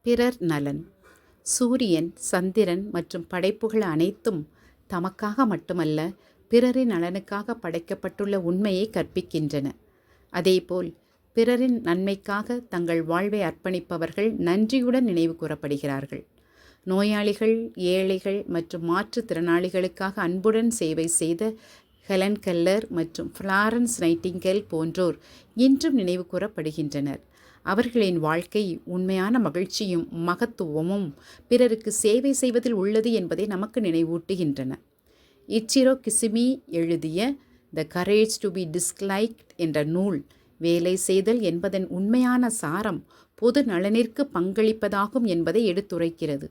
பிறர் நலன். சூரியன், சந்திரன் மற்றும் படைப்புகள் அனைத்தும் தமக்காக மட்டுமல்ல, பிறரின் நலனுக்காக படைக்கப்பட்டுள்ள உண்மையை கற்பிக்கின்றன. அதேபோல் பிறரின் நன்மைக்காக தங்கள் வாழ்வை அர்ப்பணிப்பவர்கள் நன்றியுடன் நினைவு கூறப்படுகிறார்கள். நோயாளிகள், ஏழைகள் மற்றும் மாற்றுத்திறனாளிகளுக்காக அன்புடன் சேவை செய்த ஹெலன் கெல்லர் மற்றும் ஃப்ளாரன்ஸ் நைட்டிங்கேல் போன்றோர் இன்றும் நினைவு கூறப்படுகின்றனர். அவர்களின் வாழ்க்கை உண்மையான மகிழ்ச்சியும் மகத்துவமும் பிறருக்கு சேவை செய்வதில் உள்ளது என்பதை நமக்கு நினைவூட்டுகின்றன. இச்சிரோ கிசுமி எழுதிய the courage to be disliked என்ற நூல் வேலை செய்தல் என்பதன் உண்மையான சாரம் பொது நலனிற்கு பங்களிப்பதாகும் என்பதை எடுத்துரைக்கிறது.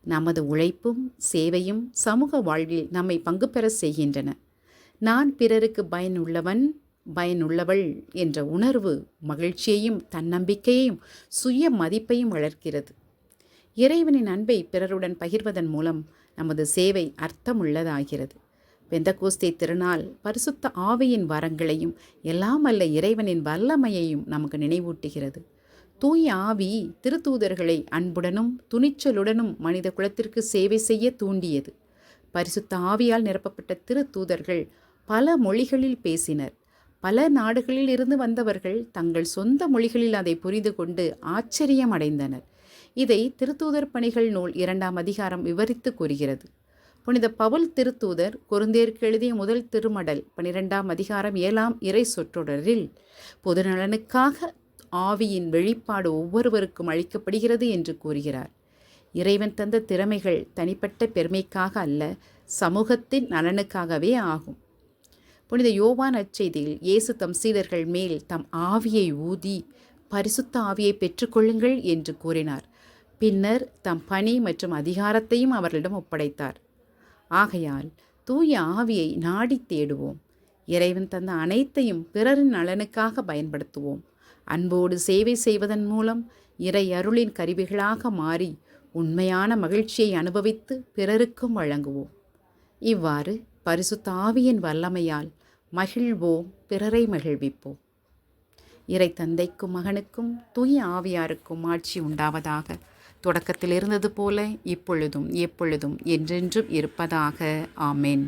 நமது உழைப்பும் சேவையும் சமூக வாழ்வில் நம்மை பங்கு பெற செய்கின்றன. நான் பிறருக்கு பயனுள்ளவள் என்ற உணர்வு மகிழ்ச்சியையும் தன்னம்பிக்கையையும் சுய மதிப்பையும் வளர்க்கிறது. இறைவனின் அன்பை பிறருடன் பகிர்வதன் மூலம் நமது சேவை அர்த்தமுள்ளதாகிறது. பெந்தகோஸ்தே திருநாள் பரிசுத்த ஆவியின் வரங்களையும் எல்லாம் அல்ல இறைவனின் வல்லமையையும் நமக்கு நினைவூட்டுகிறது. தூய ஆவி திருத்தூதர்களை அன்புடனும் துணிச்சலுடனும் மனித குலத்திற்கு சேவை செய்ய தூண்டியது. பரிசுத்த ஆவியால் நிரப்பப்பட்ட திருத்தூதர்கள் பல மொழிகளில் பேசினர். பல நாடுகளில் இருந்து வந்தவர்கள் தங்கள் சொந்த மொழிகளில் அதை புரிந்து கொண்டு ஆச்சரியம் அடைந்தனர். இதை திருத்தூதர் பணிகள் நூல் 2ஆம் அதிகாரம் விவரித்து கூறுகிறது. புனித பவுல் திருத்தூதர் கொரிந்தியருக்கு எழுதிய முதல் திருமடல் 12ஆம் அதிகாரம் 7ஆம் இறை சொற்றொடரில் பொது நலனுக்காக ஆவியின் வெளிப்பாடு ஒவ்வொருவருக்கும் அளிக்கப்படுகிறது என்று கூறுகிறார். இறைவன் தந்த திறமைகள் தனிப்பட்ட பெருமைக்காக அல்ல, சமூகத்தின் நலனுக்காகவே ஆகும். புனித யோவான் நற்செய்தியில் இயேசு தம் சீடர்கள் மேல் தம் ஆவியை ஊதி பரிசுத்த ஆவியை பெற்றுக்கொள்ளுங்கள் என்று கூறினார். பின்னர் தம் பணி மற்றும் அதிகாரத்தையும் அவர்களிடம் ஒப்படைத்தார். ஆகையால் தூய ஆவியை நாடி தேடுவோம். இறைவன் தந்த அனைத்தையும் பிறரின் நலனுக்காக பயன்படுத்துவோம். அன்போடு சேவை செய்வதன் மூலம் இறை அருளின் கருவிகளாக மாறி உண்மையான மகிழ்ச்சியை அனுபவித்து பிறருக்கும் வழங்குவோம். இவ்வாறு பரிசுத்த ஆவியின் வல்லமையால் மகிழ்வோம், பிறரை மகிழ்விப்போம். இறை தந்தைக்கும் மகனுக்கும் தூய ஆவியாருக்கும் ஆட்சி உண்டாவதாக. தொடக்கத்தில் இருந்தது போல இப்பொழுதும் எப்பொழுதும் என்றென்றும் இருப்பதாக. ஆமென்.